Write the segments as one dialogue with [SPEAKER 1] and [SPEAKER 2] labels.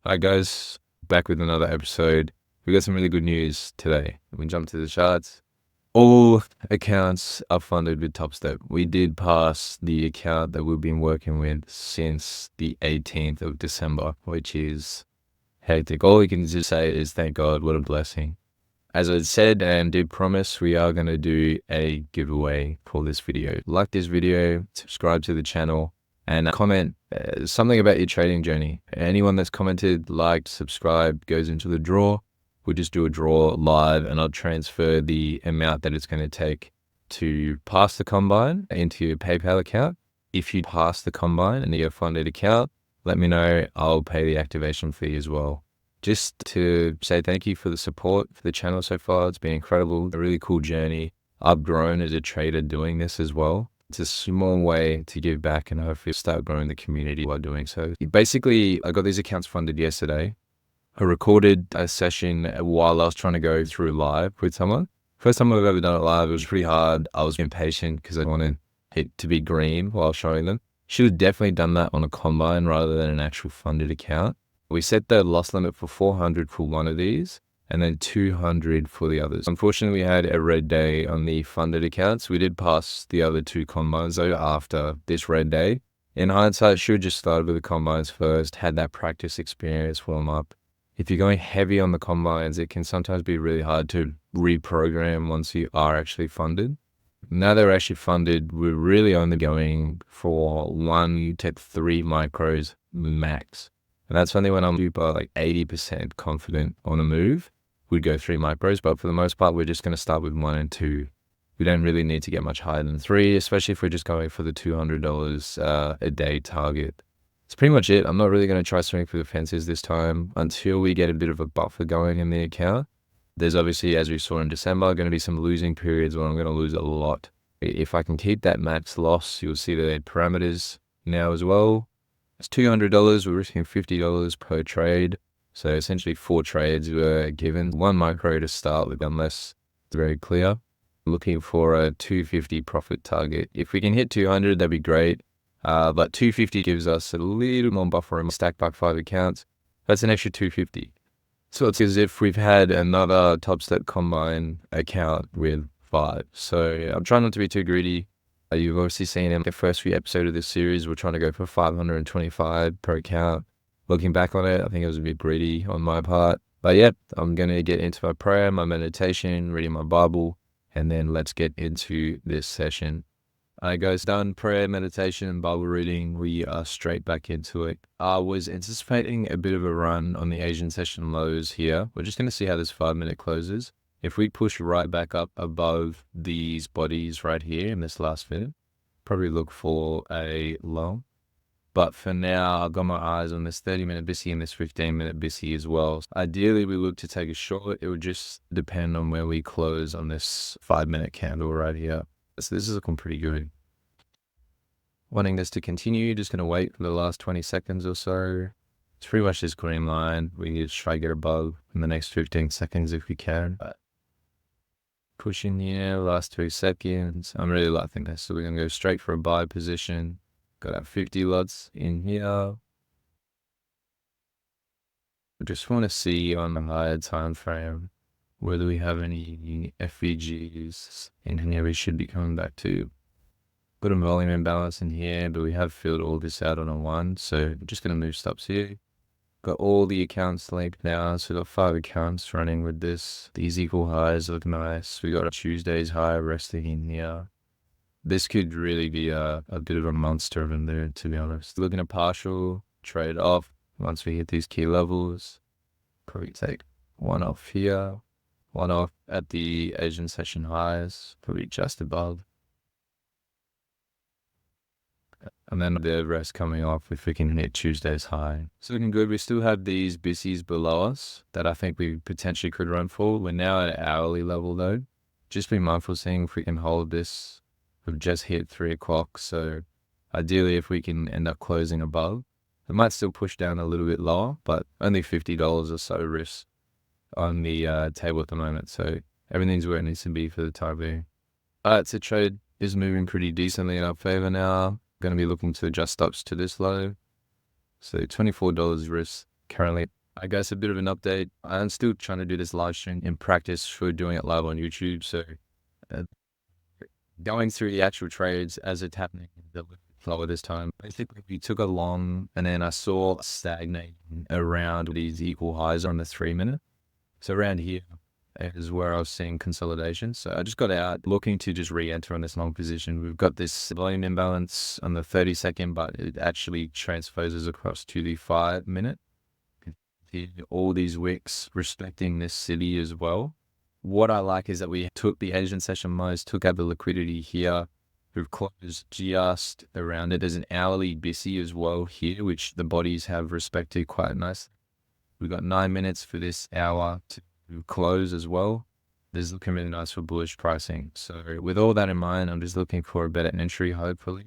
[SPEAKER 1] Hi guys, back with another episode. We got some really good news today. We jump to the charts. All accounts are funded with TopStep. We did pass the account that we've been working with since the 18th of December, which is hectic. All we can just say is thank God, what a blessing. As I said and did promise, we are going to do a giveaway for this video. Like this video, subscribe to the channel, and comment something about your trading journey. Anyone that's commented, liked, subscribed goes into the draw. We'll just do a draw live and I'll transfer the amount that it's going to take to pass the combine into your PayPal account. If you pass the combine and your funded account, let me know. I'll pay the activation fee as well. Just to say thank you for the support for the channel so far. It's been incredible, a really cool journey. I've grown as a trader doing this as well. It's a small way to give back and hopefully start growing the community while doing so. Basically, I got these accounts funded yesterday. I recorded a session while I was trying to go through live with someone. First time I've ever done it live. It was pretty hard. I was impatient because I wanted it to be green while showing them. Should have definitely done that on a combine rather than an actual funded account. We set the loss limit for 400 for one of these and then 200 for the others. Unfortunately, we had a red day on the funded accounts. We did pass the other two combines though after this red day. In hindsight, should have just started with the combines first, had that practice experience warm up. If you're going heavy on the combines, it can sometimes be really hard to reprogram once you are actually funded. Now they're actually funded, we're really only going for 1 to 3 micros max. And that's only when I'm super like 80% confident on a move, we'd go 3 micros. But for the most part, we're just going to start with 1 and 2. We don't really need to get much higher than 3, especially if we're just going for the $200 a day target. That's pretty much it. I'm not really going to try swing for the fences this time until we get a bit of a buffer going in the account. There's obviously, as we saw in December, going to be some losing periods where I'm going to lose a lot. If I can keep that max loss, you'll see the parameters now as well. It's $200. We're risking $50 per trade. So essentially 4 trades were given. 1 micro to start with, unless it's very clear. Looking for a 250 profit target. If we can hit 200, that'd be great. But 250 gives us a little more buffer and stack back 5 accounts. That's an extra 250. So it's as if we've had another TopStep combine account with 5. So I'm trying not to be too greedy. You've obviously seen in the first few episodes of this series, we're trying to go for 525 per account. Looking back on it, I think it was a bit greedy on my part. But yeah, I'm going to get into my prayer, my meditation, reading my Bible, and then let's get into this session. Alright guys, done prayer, meditation, and Bible reading. We are straight back into it. I was anticipating a bit of a run on the Asian session lows here. We're just going to see how this 5-minute closes. If we push right back up above these bodies right here in this last minute, probably look for a long. But for now, I've got my eyes on this 30-minute BISI and this 15-minute BISI as well. Ideally, we look to take a short. It would just depend on where we close on this 5-minute candle right here. So this is looking pretty good. Wanting this to continue, just going to wait for the last 20 seconds or so. It's pretty much this green line. We need to try to get above in the next 15 seconds if we can. But pushing here, last 2 seconds. I'm really liking this. So we're going to go straight for a buy position. Got our 50 lots in here. I just want to see on the higher time frame whether we have any FVGs in here we should be coming back to. Got a volume imbalance in here, but we have filled all this out on a 1. So I'm just going to move stops here. Got all the accounts linked now, so we've got 5 accounts running with this. These equal highs look nice. We got a Tuesday's high resting in here. This could really be a bit of a monster of a mood, to be honest. Looking at partial, trade off once we hit these key levels. Probably take 1 off here, 1 off at the Asian session highs, probably just above. And then the rest coming off if we can hit Tuesday's high. So looking good. We still have these BISIs below us that I think we potentially could run for. We're now at an hourly level though. Just be mindful seeing if we can hold this. We've just hit 3 o'clock. So ideally if we can end up closing above, it might still push down a little bit lower, but only $50 or so risk on the table at the moment. So everything's where it needs to be for the time being. Alright, so trade is moving pretty decently in our favor now. Going to be looking to adjust stops to this low. So $24 risk currently. I guess a bit of an update. I'm still trying to do this live stream in practice for doing it live on YouTube. So uh, going through the actual trades as it's happening the flow this time. Basically, we took a long and then I saw stagnating around these equal highs on the 3 minute. So around here is where I was seeing consolidation. So I just got out looking to just re-enter on this long position. We've got this volume imbalance on the 30-second, but it actually transposes across to the 5 minute. All these wicks respecting this city as well. What I like is that we took the Asian session lows, took out the liquidity here. We've closed just around it. There's an hourly BISI as well here, which the bodies have respected quite nice. We've got 9 minutes for this hour to close as well. This is looking really nice for bullish pricing. So with all that in mind, I'm just looking for a better entry, hopefully.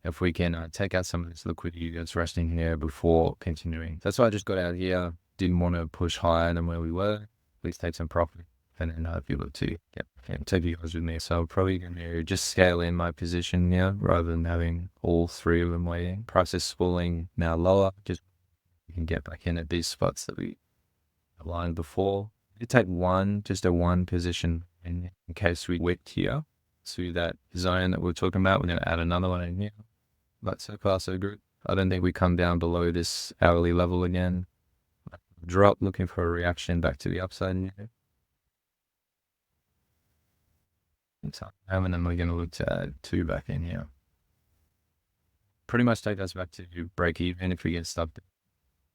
[SPEAKER 1] If we can take out some of this liquidity that's resting here before continuing. That's why I just got out here. Didn't want to push higher than where we were. Please take some profit. And then be able to take you guys with me. So I'm probably going to just scale in my position now rather than having all three of them waiting. Price is falling now lower. Just you can get back in at these spots that we aligned before. You take just a one position in case we wicked here. So that zone that we're talking about, we're going to add another one in here. But so far so good. I don't think we come down below this hourly level again. Drop, looking for a reaction back to the upside here. And then we're going to look to add 2 back in here. Pretty much take us back to break even if we get stuck.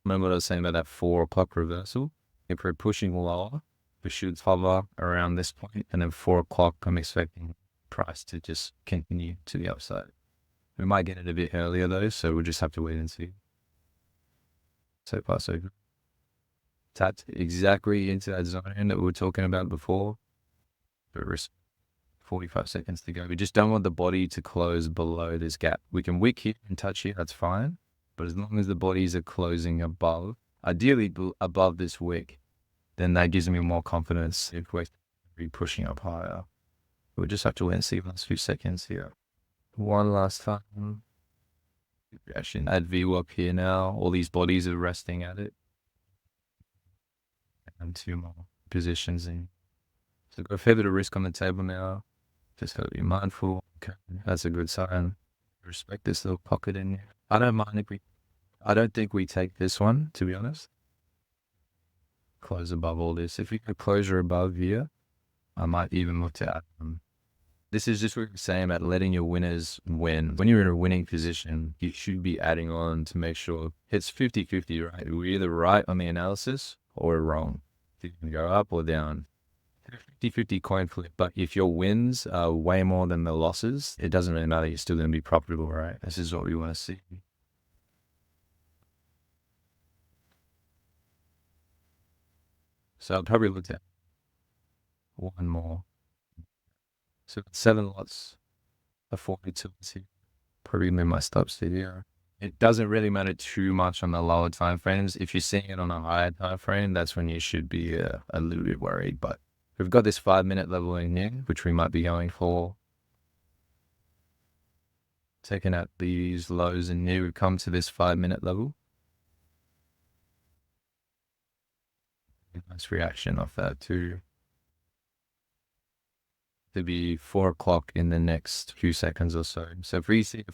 [SPEAKER 1] Remember what I was saying about that 4 o'clock reversal? If we're pushing lower, we should hover around this point, and then 4 o'clock, I'm expecting price to just continue to the upside. We might get it a bit earlier though, so we'll just have to wait and see. So far so good. Tapped exactly into that zone that we were talking about before. But 45 seconds to go. We just don't want the body to close below this gap. We can wick here and touch here, that's fine. But as long as the bodies are closing above, ideally above this wick, then that gives me more confidence if we're pushing up higher. We'll just have to wait and see the last few seconds here. One last time. Reaction. Add VWAP here now. All these bodies are resting at it. And 2 more positions in. So got a fair bit of risk on the table now. Just got to be mindful. Okay, that's a good sign. Respect this little pocket in here. I don't mind if I don't think we take this one, to be honest. Close above all this. If we could closure above here, I might even look to add them. This is just what you're saying about letting your winners win. When you're in a winning position, you should be adding on to make sure it's 50-50, right? We're either right on the analysis or we're wrong. You can go up or down. 50-50 coin flip, but if your wins are way more than the losses, it doesn't really matter. You're still going to be profitable, right? This is what we want to see. So I'll probably look at one more. So 7 lots of 42 here. Probably move my stops to here. It doesn't really matter too much on the lower time frames. If you're seeing it on a higher time frame, that's when you should be a little bit worried. But we've got this 5-minute level in here, which we might be going for. Taking out these lows in here, we've come to this 5-minute level. Nice reaction off that too. To be 4 o'clock in the next few seconds or so. So if we see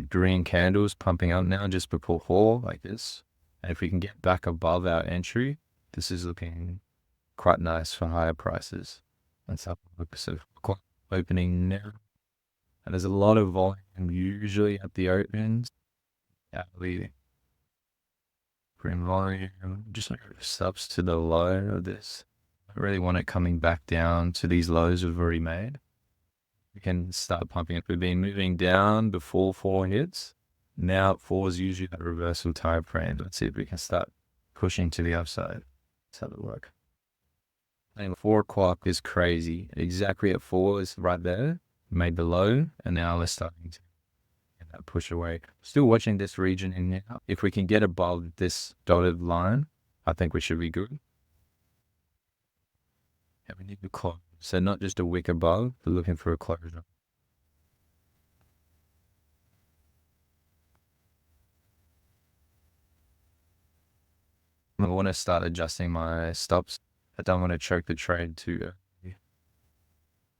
[SPEAKER 1] green candles pumping up now just before 4 like this, and if we can get back above our entry, this is looking quite nice for higher prices. Let's have a look. So opening now, and there's a lot of volume usually at the opens. Hourly green volume, just like subs to the low of this. I really want it coming back down to these lows we've already made. We can start pumping it. We've been moving down before 4 hits. Now 4 is usually that reversal time frame. Let's see if we can start pushing to the upside. Let's have it work. And 4 o'clock is crazy. Exactly at 4 is right there. Made the low, and now we're starting to get that push away. Still watching this region in here. If we can get above this dotted line, I think we should be good. Yeah, we need to close. So not just a wick above, but looking for a closure. I want to start adjusting my stops. I don't want to choke the trade too early.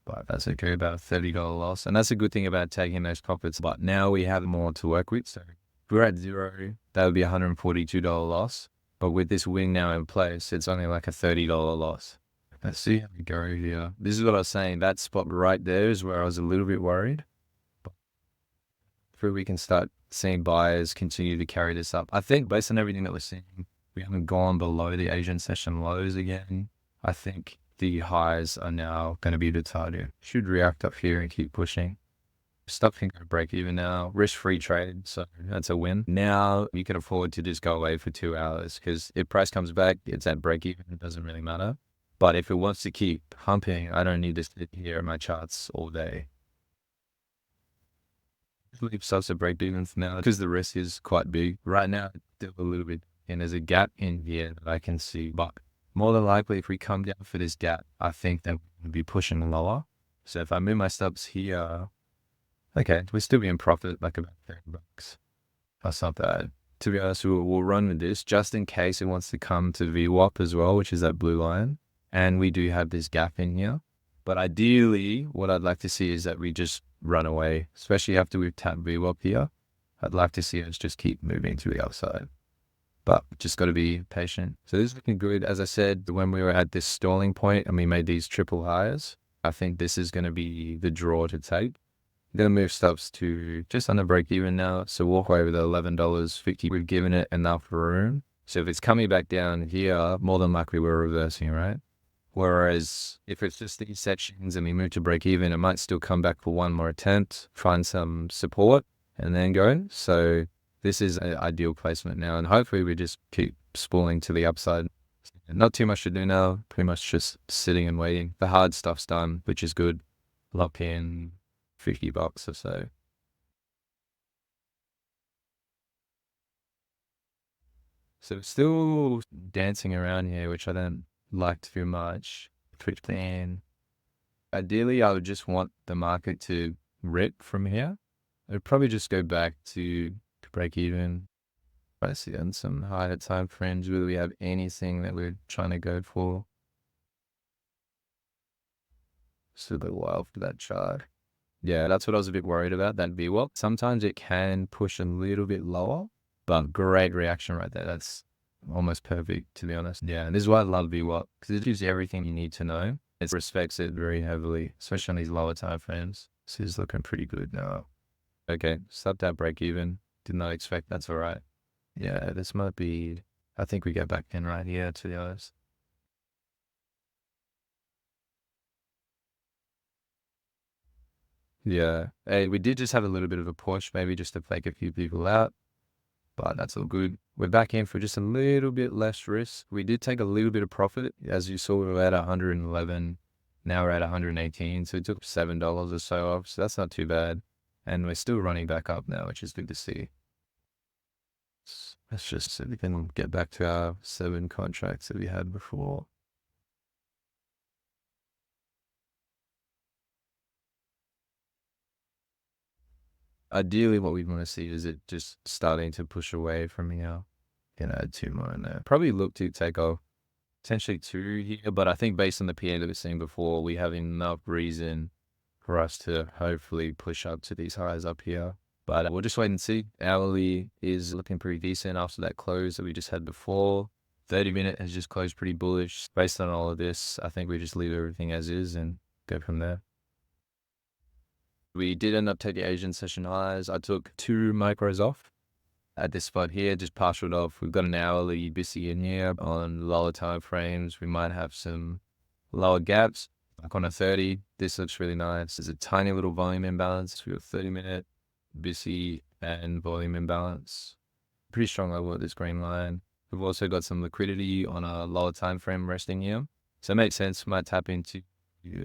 [SPEAKER 1] But that's okay, about a $30 loss. And that's a good thing about taking those profits. But now we have more to work with. So if we're at zero, that would be a $142 loss. But with this wing now in place, it's only like a $30 loss. Let's see how we go here. This is what I was saying. That spot right there is where I was a little bit worried. But hopefully we can start seeing buyers continue to carry this up. I think based on everything that we're seeing, we haven't gone below the Asian session lows again. I think the highs are now going to be the target. Should react up here and keep pushing. Stuff can go break even now. Risk-free trade, so that's a win. Now you can afford to just go away for 2 hours because if price comes back, it's at break even. It doesn't really matter. But if it wants to keep pumping, I don't need to sit here in my charts all day. Leave starts to break even for now because the risk is quite big. Right now, still a little bit, and there's a gap in here that I can see. But more than likely, if we come down for this gap, I think that we'll be pushing lower. So if I move my stops here, okay, we'll still be in profit, like about $30. That's not bad. To be honest, we'll run with this just in case it wants to come to VWAP as well, which is that blue line. And we do have this gap in here. But ideally, what I'd like to see is that we just run away, especially after we've tapped VWAP here. I'd like to see us just keep moving to the upside. But just got to be patient. So this is looking good. As I said, when we were at this stalling point and we made these triple highs, I think this is going to be the draw to take. I'm going to move stops to just under break even now. So walk away with $11.50. We've given it enough room. So if it's coming back down here, more than likely we're reversing, right? Whereas if it's just these sections and we move to break even, it might still come back for one more attempt, find some support and then go. So this is an ideal placement now. And hopefully we just keep spooling to the upside. Not too much to do now, pretty much just sitting and waiting. The hard stuff's done, which is good. Lock in $50 or so. So still dancing around here, which I don't like too much. Twitch plan. Ideally, I would just want the market to rip from here. I'd probably just go back to break even. I see on some higher time frames, whether we have anything that we're trying to go for. It's a little while for that chart. Yeah, that's what I was a bit worried about, that VWAP. Sometimes it can push a little bit lower, but great reaction right there. That's almost perfect, to be honest. Yeah, and this is why I love VWAP, because it gives you everything you need to know. It respects it very heavily, especially on these lower time frames. This is looking pretty good now. Okay, stop that break even. Did not expect, that's all right. Yeah, this might be, I think we get back in right here, to be honest. Yeah, hey, we did just have a little bit of a push, maybe just to fake a few people out, but that's all good. We're back in for just a little bit less risk. We did take a little bit of profit. As you saw, we were at 111. Now we're at 118. So it took $7 or so off. So that's not too bad. And we're still running back up now, which is good to see. Let's just see if we can get back to our 7 contracts that we had before. Ideally, what we'd want to see is it just starting to push away from here. Can add 2 more in there. Probably look to take off potentially 2 here, but I think based on the PA that we've seen before, we have enough reason for us to hopefully push up to these highs up here. But we'll just wait and see. Hourly is looking pretty decent after that close that we just had before. 30-minute has just closed pretty bullish. Based on all of this, I think we just leave everything as is and go from there. We did end up taking the Asian session highs. I took 2 micros off at this spot here, just partialed off. We've got an hourly busy in here on lower time frames. We might have some lower gaps. Like on a 30, this looks really nice. There's a tiny little volume imbalance. We've got 30-minute busy and volume imbalance. Pretty strong level at this green line. We've also got some liquidity on a lower time frame resting here. So it makes sense. We might tap into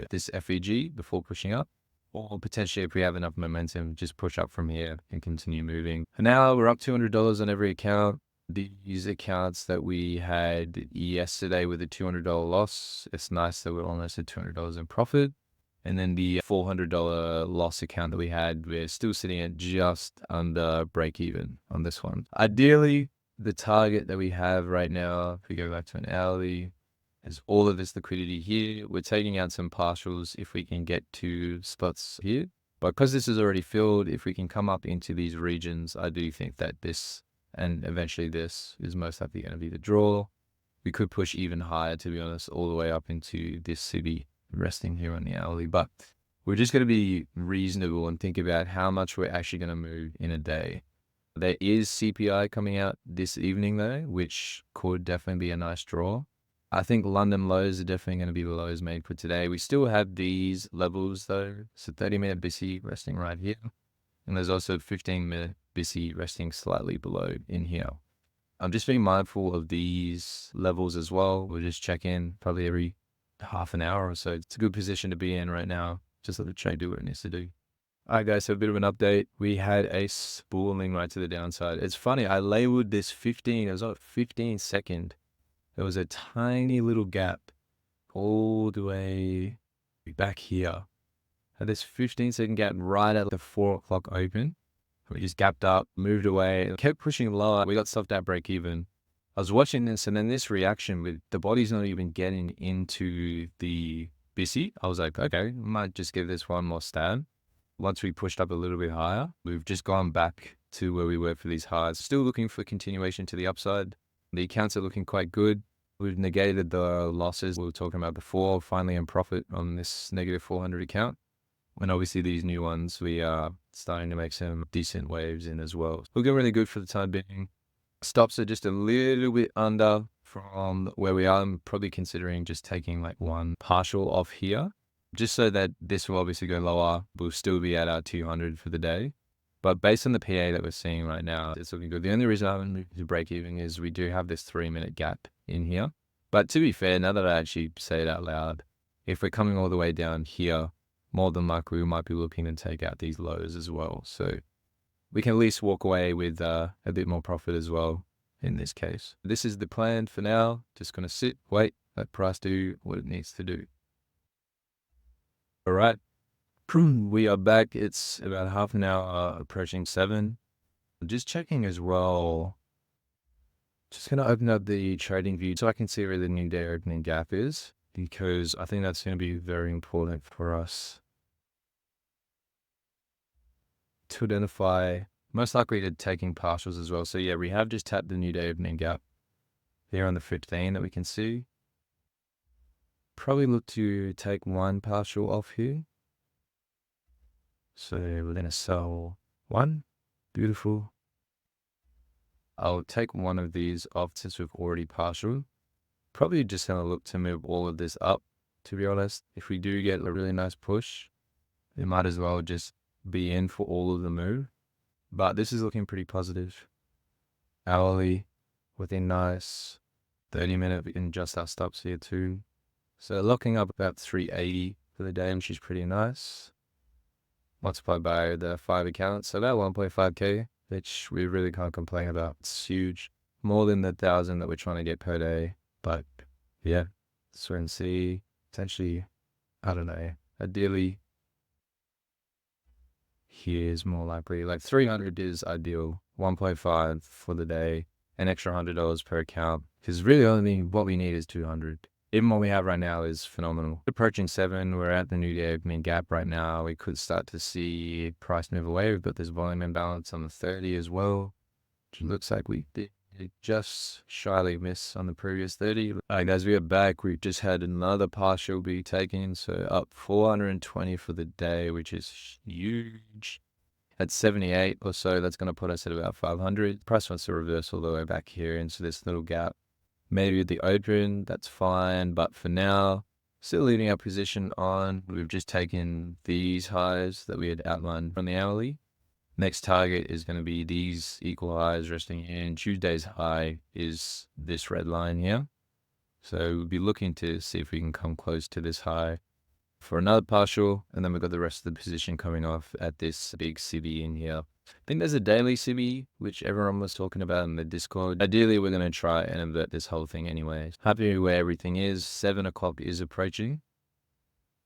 [SPEAKER 1] this FEG before pushing up. Or potentially, if we have enough momentum, just push up from here and continue moving. And now we're up $200 on every account. These accounts that we had yesterday with a $200 loss, it's nice that we're almost at $200 in profit. And then the $400 loss account that we had, we're still sitting at just under break even on this one. Ideally, the target that we have right now, if we go back to an hourly, is all of this liquidity here. We're taking out some partials if we can get to spots here. But because this is already filled, if we can come up into these regions, I do think that this and eventually this is most likely going to be the draw. We could push even higher, to be honest, all the way up into this city, resting here on the hourly. But we're just going to be reasonable and think about how much we're actually going to move in a day. There is CPI coming out this evening though, which could definitely be a nice draw. I think London lows are definitely going to be the lows made for today. We still have these levels though. So 30-minute BC resting right here. And there's also 15-minute BC resting slightly below in here. I'm just being mindful of these levels as well. We'll just check in probably every half an hour or so. It's a good position to be in right now. Just let the trade do what it needs to do. All right, guys, so a bit of an update. We had a spooling right to the downside. It's funny, I labeled this 15, it was like 15 second. There was a tiny little gap all the way back here. Had this 15-second gap right at the 4 o'clock open. We just gapped up, moved away, kept pushing lower. We got stopped at break even. I was watching this and then this reaction with the body's not even getting into the BC. I was like, okay, might just give this one more stab. Once we pushed up a little bit higher, we've just gone back to where we were for these highs. Still looking for continuation to the upside. The accounts are looking quite good. We've negated the losses we were talking about before, finally in profit on this negative 400 account. And obviously these new ones, we are starting to make some decent waves in as well. Looking really good for the time being. Stops are just a little bit under from where we are. I'm probably considering just taking like one partial off here, just so that this will obviously go lower. We'll still be at our 200 for the day. But based on the PA that we're seeing right now, it's looking good. The only reason I haven't moved to break even is we do have this 3-minute gap in here. But to be fair, now that I actually say it out loud, if we're coming all the way down here, more than likely we might be looking to take out these lows as well. So we can at least walk away with a bit more profit as well in this case. This is the plan for now. Just going to sit, wait, let price do what it needs to do. All right. We are back. It's about half an hour approaching 7. Just checking as well. Just going to open up the trading view so I can see where the new day opening gap is, because I think that's going to be very important for us to identify, most likely to taking partials as well. So yeah, we have just tapped the new day opening gap here on the 15 that we can see. Probably look to take one partial off here. So we're going to sell one. Beautiful. I'll take one of these off since we've already partial. Probably just going to look to move all of this up, to be honest. If we do get a really nice push, we might as well just be in for all of the move. But this is looking pretty positive. Hourly, within nice 30-minute, we can adjust our stops here too. So locking up about 380 for the day, which is pretty nice. Multiplied by the 5 accounts, so about 1.5k, which we really can't complain about. It's huge, more than the 1,000 that we're trying to get per day. But yeah, let's wait and see. Potentially, I don't know, ideally here's more likely. Like 300 is ideal, 1.5 for the day, an extra $100 per account, because really only what we need is 200. Even what we have right now is phenomenal. Approaching 7, we're at the new day opening gap right now. We could start to see price move away. We've got this volume imbalance on the 30 as well, which looks like we did just shyly miss on the previous 30. Like as we are back, we've just had another partial be taken, so up 420 for the day, which is huge. At 78 or so, that's going to put us at about 500. Price wants to reverse all the way back here into this little gap. Maybe at the open, that's fine. But for now, still leaving our position on. We've just taken these highs that we had outlined from the hourly. Next target is going to be these equal highs resting in. Tuesday's high is this red line here. So we'll be looking to see if we can come close to this high for another partial. And then we've got the rest of the position coming off at this big CB in here. I think there's a daily CB, which everyone was talking about in the Discord. Ideally, we're going to try and invert this whole thing anyway. Happy where everything is. 7 o'clock is approaching.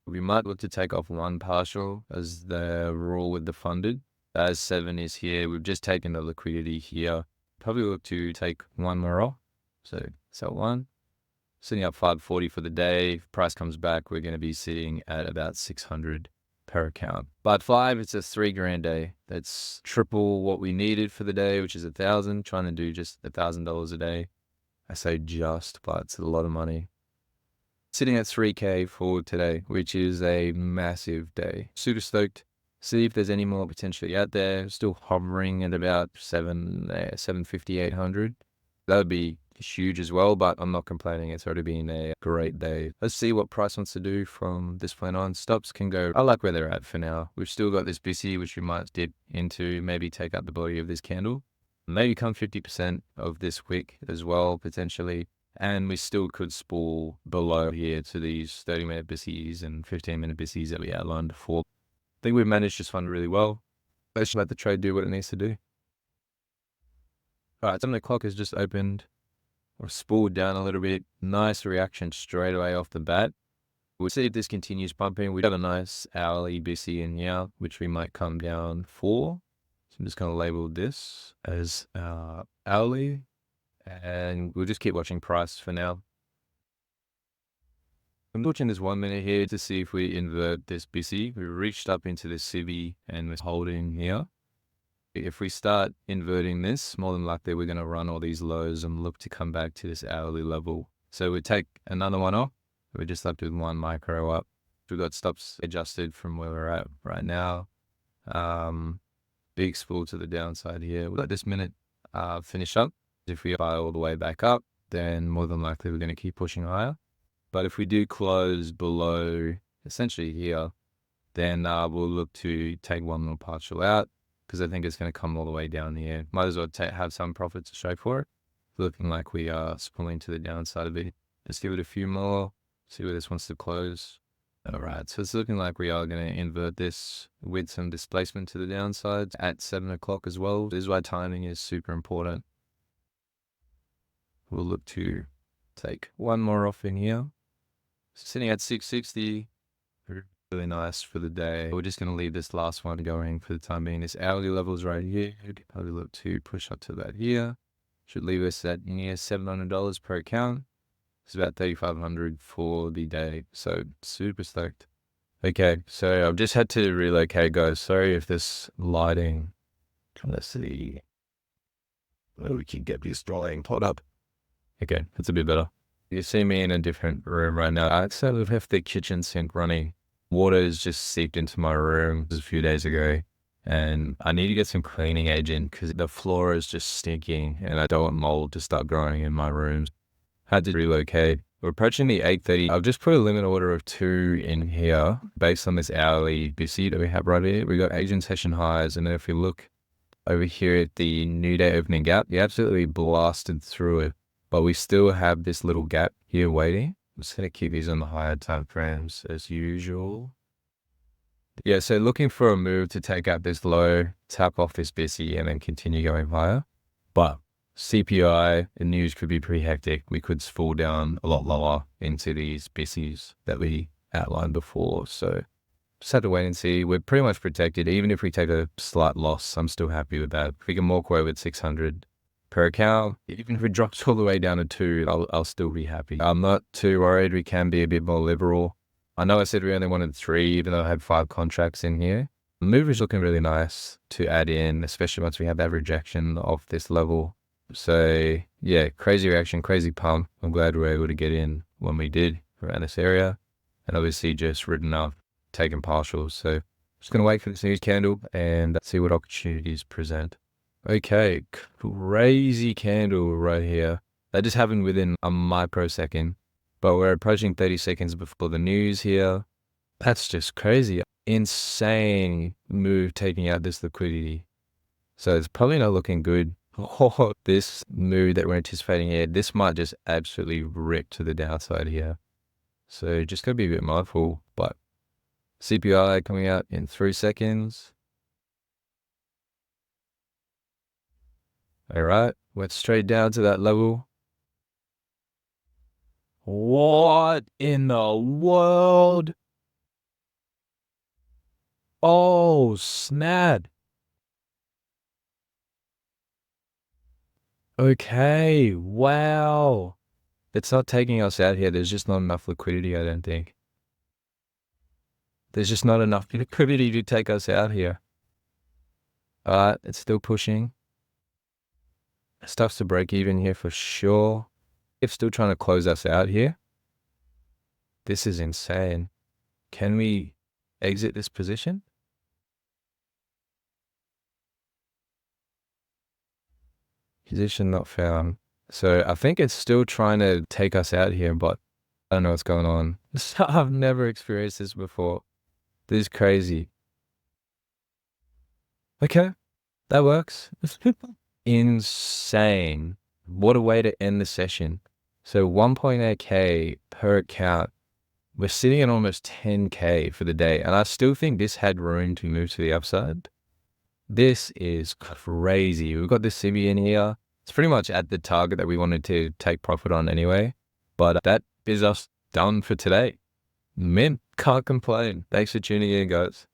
[SPEAKER 1] We might look to take off one partial as the rule with the funded. As 7 is here, we've just taken the liquidity here. Probably look to take one more off. So sell one. Sitting up 540 for the day. If price comes back, we're going to be sitting at about 600 per account. But 5, it's a $3,000 day. That's triple what we needed for the day, which is 1,000. Trying to do just $1,000 a day. I say just, but it's a lot of money. Sitting at 3K for today, which is a massive day. Super stoked. See if there's any more potentially out there. Still hovering at about 750, 800. That would be huge as well, but I'm not complaining. It's already been a great day. Let's see what price wants to do from this point on. Stops can go, I like where they're at for now. We've still got this BC, which we might dip into, maybe take up the body of this candle. Maybe come 50% of this wick as well, potentially. And we still could spool below here to these 30-minute BCs and 15-minute BCs that we outlined before. I think we've managed this one really well. Let's let the trade do what it needs to do. All right, 7 o'clock has just opened or spooled down a little bit. Nice reaction straight away off the bat. We'll see if this continues pumping. We have a nice hourly BC in here, which we might come down for. So I'm just going to label this as hourly, and we'll just keep watching price for now. I'm watching this 1 minute here to see if we invert this BC. We reached up into this CB and we're holding here. If we start inverting this, more than likely we're going to run all these lows and look to come back to this hourly level. So we take another one off. We're just left with one micro up. We've got stops adjusted from where we're at right now. Big spool to the downside here. We'll let this minute finish up. If we buy all the way back up, then more than likely we're going to keep pushing higher. But if we do close below essentially here, then we'll look to take one more partial out, because I think it's going to come all the way down here. Might as well have some profit to show for it. Looking like we are spooling to the downside a bit. Let's give it a few more, see where this wants to close. All right, so it's looking like we are going to invert this with some displacement to the downside at 7 o'clock as well. This is why timing is super important. We'll look to take one more off in here. Sitting at 660, really nice for the day. We're just going to leave this last one going for the time being. This hourly level's right here. Probably look to push up to that here. Should leave us at near $700 per account. It's about $3,500 for the day. So super stoked. Okay, so I've just had to relocate, guys. Sorry if this lighting. Let's see. We can get this drawing pot up. Okay, that's a bit better. You see me in a different room right now. I'd say we've left the kitchen sink running. Water is just seeped into my room a few days ago, and I need to get some cleaning agent because the floor is just stinking and I don't want mold to start growing in my rooms. Had to relocate. We're approaching the 8:30. I've just put a limit order of 2 in here based on this hourly BC that we have right here. We got Asian session highs, and then if we look over here at the new day opening gap, you absolutely blasted through it. But we still have this little gap here waiting. I'm just going to keep these on the higher time frames as usual. Yeah, so looking for a move to take out this low, tap off this BC, and then continue going higher. But CPI and news could be pretty hectic. We could fall down a lot lower into these BCs that we outlined before. So just have to wait and see. We're pretty much protected. Even if we take a slight loss, I'm still happy with that. If we can walk away with 600 per account, even if it drops all the way down to 2, I'll still be happy. I'm not too worried. We can be a bit more liberal. I know I said we only wanted 3, even though I had 5 contracts in here. The move is looking really nice to add in, especially once we have that rejection of this level. So yeah, crazy reaction, crazy pump. I'm glad we were able to get in when we did around this area, and obviously just ridden up, taking partials. So just going to wait for this news candle and see what opportunities present. Okay, crazy candle right here. That just happened within a microsecond, but we're approaching 30 seconds before the news here. That's just crazy. Insane move taking out this liquidity. So it's probably not looking good. Oh, this move that we're anticipating here, this might just absolutely rip to the downside here. So just gotta be a bit mindful. But CPI coming out in 3 seconds. All right, went straight down to that level. What in the world? Oh, snap. Okay, wow. It's not taking us out here. There's just not enough liquidity, I don't think. There's just not enough liquidity to take us out here. It's still pushing. Stuff's to break even here for sure. It's still trying to close us out here. This is insane. Can we exit this position? Position not found. So I think it's still trying to take us out here, but I don't know what's going on. I've never experienced this before. This is crazy. Okay, that works. Insane. What a way to end the session. So 1.8K per account. We're sitting at almost 10K for the day, and I still think this had room to move to the upside. This is crazy. We've got this CB in here. It's pretty much at the target that we wanted to take profit on anyway. But that is us done for today. Mint, can't complain. Thanks for tuning in, guys.